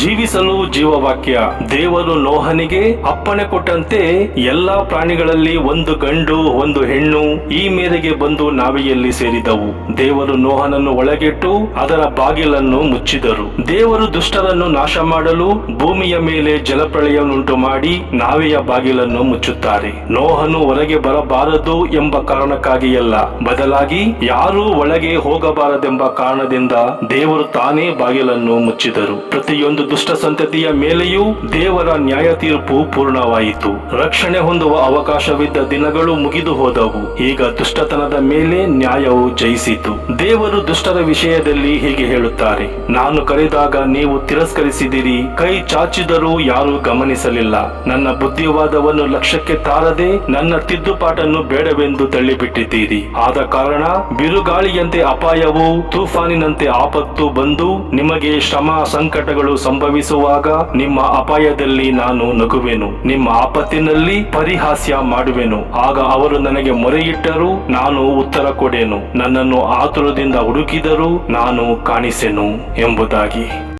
ಜೀವಿಸಲು ಜೀವವಾಕ್ಯ. ದೇವರು ನೋಹನಿಗೆ ಅಪ್ಪಣೆ ಕೊಟ್ಟಂತೆ ಎಲ್ಲಾ ಪ್ರಾಣಿಗಳಲ್ಲಿ ಒಂದು ಗಂಡು ಒಂದು ಹೆಣ್ಣು ಈ ಮೇರೆಗೆ ಬಂದು ನಾವೆಯಲ್ಲಿ ಸೇರಿದವು. ದೇವರು ನೋಹನನ್ನು ಒಳಗಿಟ್ಟು ಅದರ ಬಾಗಿಲನ್ನು ಮುಚ್ಚಿದರು. ದೇವರು ದುಷ್ಟರನ್ನು ನಾಶ ಮಾಡಲು ಭೂಮಿಯ ಮೇಲೆ ಜಲಪ್ರಳಯವನ್ನುಂಟು ಮಾಡಿ ನಾವೆಯ ಬಾಗಿಲನ್ನು ಮುಚ್ಚುತ್ತಾರೆ. ನೋಹನು ಹೊರಗೆ ಬರಬಾರದು ಎಂಬ ಕಾರಣಕ್ಕಾಗಿಯಲ್ಲ, ಬದಲಾಗಿ ಯಾರೂ ಒಳಗೆ ಹೋಗಬಾರದೆಂಬ ಕಾರಣದಿಂದ ದೇವರು ತಾನೇ ಬಾಗಿಲನ್ನು ಮುಚ್ಚಿದರು. ಪ್ರತಿಯೊಂದು ದುಷ್ಟ ಸಂತತಿಯ ಮೇಲೆಯೂ ದೇವರ ನ್ಯಾಯ ತೀರ್ಪು ಪೂರ್ಣವಾಯಿತು. ರಕ್ಷಣೆ ಹೊಂದುವ ಅವಕಾಶವಿದ್ದ ದಿನಗಳು ಮುಗಿದು ಹೋದವು. ಈಗ ದುಷ್ಟತನದ ಮೇಲೆ ನ್ಯಾಯವು ಜಯಿಸಿತು. ದೇವರು ದುಷ್ಟರ ವಿಷಯದಲ್ಲಿ ಹೀಗೆ ಹೇಳುತ್ತಾರೆ: ನಾನು ಕರೆದಾಗ ನೀವು ತಿರಸ್ಕರಿಸಿದಿರಿ, ಕೈ ಚಾಚಿದರೂ ಯಾರೂ ಗಮನಿಸಲಿಲ್ಲ. ನನ್ನ ಬುದ್ಧಿವಾದವನ್ನು ಲಕ್ಷ್ಯಕ್ಕೆ ತಾರದೆ ನನ್ನ ತಿದ್ದುಪಾಟನ್ನು ಬೇಡವೆಂದು ತಳ್ಳಿಬಿಟ್ಟಿದ್ದೀರಿ. ಆದ ಕಾರಣ ಬಿರುಗಾಳಿಯಂತೆ ಅಪಾಯವು, ತೂಫಾನಿನಂತೆ ಆಪತ್ತು ಬಂದು ನಿಮಗೆ ಶ್ರಮ ಸಂಕಟಗಳು ಸಂಭವಿಸುವಾಗ ನಿಮ್ಮ ಅಪಾಯದಲ್ಲಿ ನಾನು ನಗುವೆನು, ನಿಮ್ಮ ಆಪತ್ತಿನಲ್ಲಿ ಪರಿಹಾಸ್ಯ ಮಾಡುವೆನು. ಆಗ ಅವರು ನನಗೆ ಮೊರೆಯಿಟ್ಟರೂ ನಾನು ಉತ್ತರ ಕೊಡೆನು, ನನ್ನನ್ನು ಆತುರದಿಂದ ಹುಡುಕಿದರೂ ನಾನು ಕಾಣಿಸೆನು ಎಂಬುದಾಗಿ.